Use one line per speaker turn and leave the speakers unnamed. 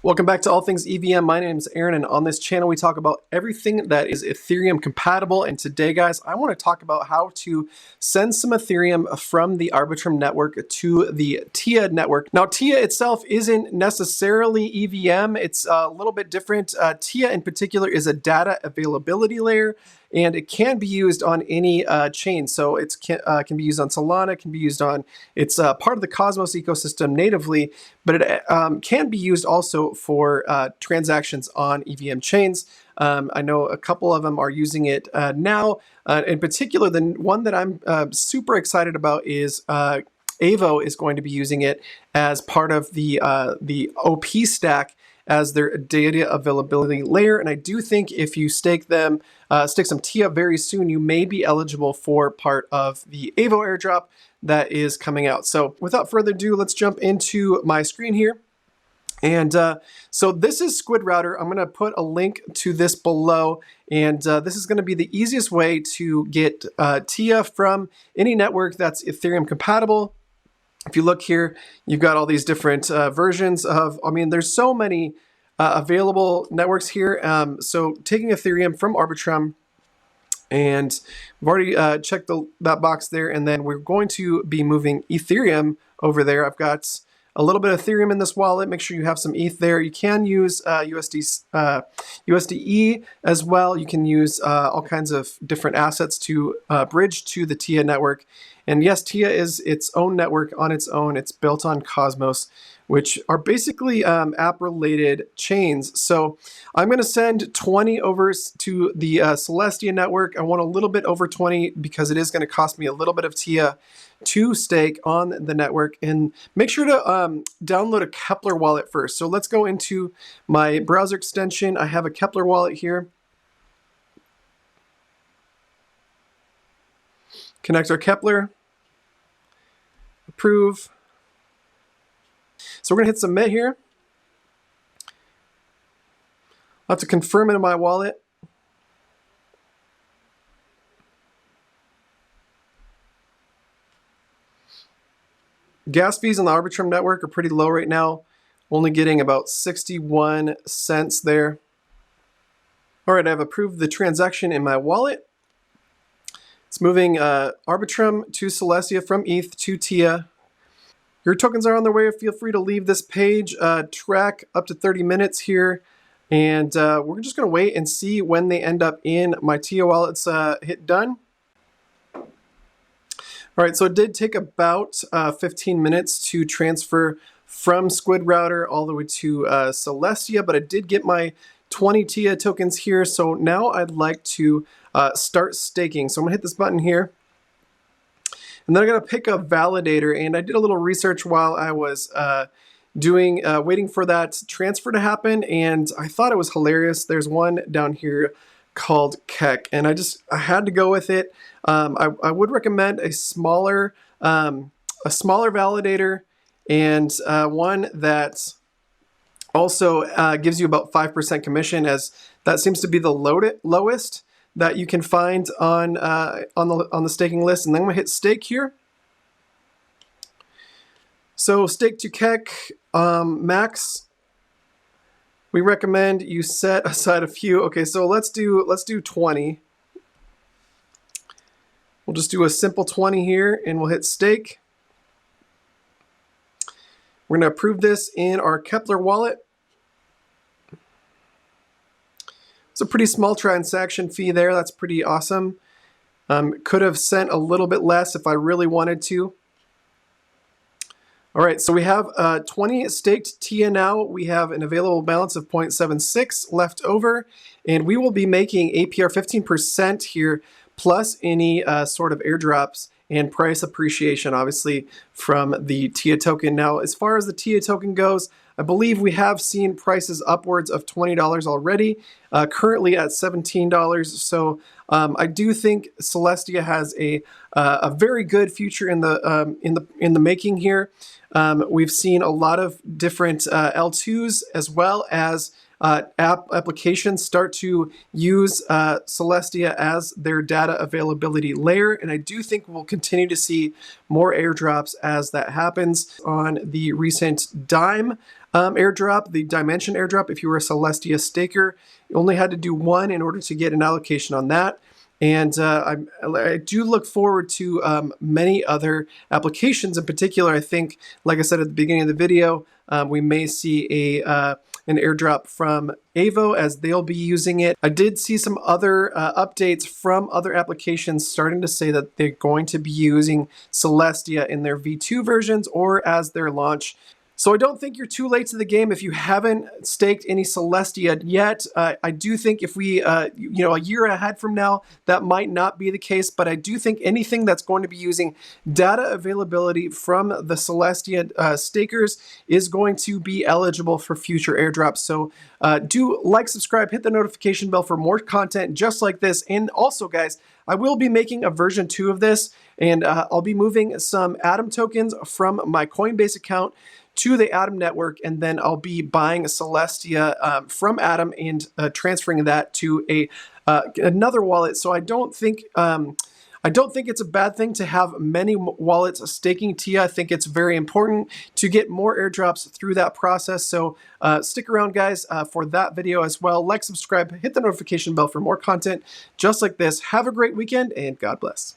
Welcome back to All Things EVM. My name is Aaron, and on this channel we talk about everything that is Ethereum compatible. And today, guys, I want to talk about how to send some Ethereum from the Arbitrum network to the TIA network. Now, TIA itself isn't necessarily EVM. It's a little bit different. TIA in particular is a data availability layer, and it can be used on any chain. So it can be used on Solana, can be used on, it's part of the Cosmos ecosystem natively, but it can be used also for transactions on EVM chains. I know a couple of them are using it now. In particular, the one that I'm super excited about is Avo is going to be using it as part of the OP stack as their data availability layer. And I do think if you stake them, stake some TIA very soon, you may be eligible for part of the Avo airdrop that is coming out. So without further ado, let's jump into my screen here. And so this is Squid Router. I'm going to put a link to this below. And this is going to be the easiest way to get TIA from any network that's Ethereum compatible. If you look here, you've got all these different versions of, there's so many available networks here. So taking Ethereum from Arbitrum, and we've already checked that box there, and then we're going to be moving Ethereum over there. I've got a little bit of Ethereum in this wallet. Make sure you have some ETH there. You can use USDE as well. You can use all kinds of different assets to bridge to the TIA network. And yes, TIA is its own network on its own. It's built on Cosmos, which are basically app-related chains. So I'm going to send 20 over to the Celestia network. I want a little bit over 20 because it is going to cost me a little bit of TIA to stake on the network. And make sure to download a Kepler wallet first. So let's go into my browser extension. I have a Kepler wallet here. Connect our Kepler. Approve. So we're going to hit submit here. I'll have to confirm it in my wallet. Gas fees on the Arbitrum network are pretty low right now, only getting about 61 cents there. All right, I've approved the transaction in my wallet. It's moving Arbitrum to Celestia from ETH to TIA. Your tokens are on their way. Feel free to leave this page, track up to 30 minutes here. And we're just going to wait and see when they end up in my TIA wallet. Let's hit done. All right, so it did take about 15 minutes to transfer from Squid Router all the way to Celestia, but I did get my 20 TIA tokens here. So now I'd like to start staking. So I'm going to hit this button here. And then I'm going to pick a validator, and I did a little research while I was waiting for that transfer to happen, and I thought it was hilarious. There's one down here called Keck, and I had to go with it. I would recommend a smaller validator, and one that also gives you about 5% commission, as that seems to be the lowest that you can find on the staking list. And then I'm gonna hit stake here. So stake to Keck max. We recommend you set aside a few. Okay, so let's do 20. We'll just do a simple 20 here, and we'll hit stake. We're gonna approve this in our Kepler wallet. It's a pretty small transaction fee there. That's pretty awesome. Could have sent a little bit less if I really wanted to. All right, so we have 20 staked TIA now. We have an available balance of 0.76 left over, and we will be making APR 15% here, plus any sort of airdrops and price appreciation, obviously, from the TIA token. Now, as far as the TIA token goes, I believe we have seen prices upwards of $20 already, currently at $17. So I do think Celestia has a very good future in the making here. We've seen a lot of different L2s as well as applications start to use Celestia as their data availability layer. And I do think we'll continue to see more airdrops as that happens. On the recent Dime airdrop, the Dimension airdrop, if you were a Celestia staker, you only had to do one in order to get an allocation on that. And I do look forward to many other applications. In particular, I think, like I said at the beginning of the video, we may see an airdrop from Avo as they'll be using it. I did see some other updates from other applications starting to say that they're going to be using Celestia in their V2 versions or as their launch. So I don't think you're too late to the game if you haven't staked any Celestia yet. I do think if we, a year ahead from now, that might not be the case, but I do think anything that's going to be using data availability from the Celestia stakers is going to be eligible for future airdrops. So do like, subscribe, hit the notification bell for more content just like this. And also, guys, I will be making a version 2 of this, and I'll be moving some Atom tokens from my Coinbase account to the Atom network, and then I'll be buying a Celestia from Atom and transferring that to another wallet. So I don't think it's a bad thing to have many wallets staking TIA. I think it's very important to get more airdrops through that process. So stick around, guys, for that video as well. Like, subscribe, hit the notification bell for more content just like this. Have a great weekend, and God bless.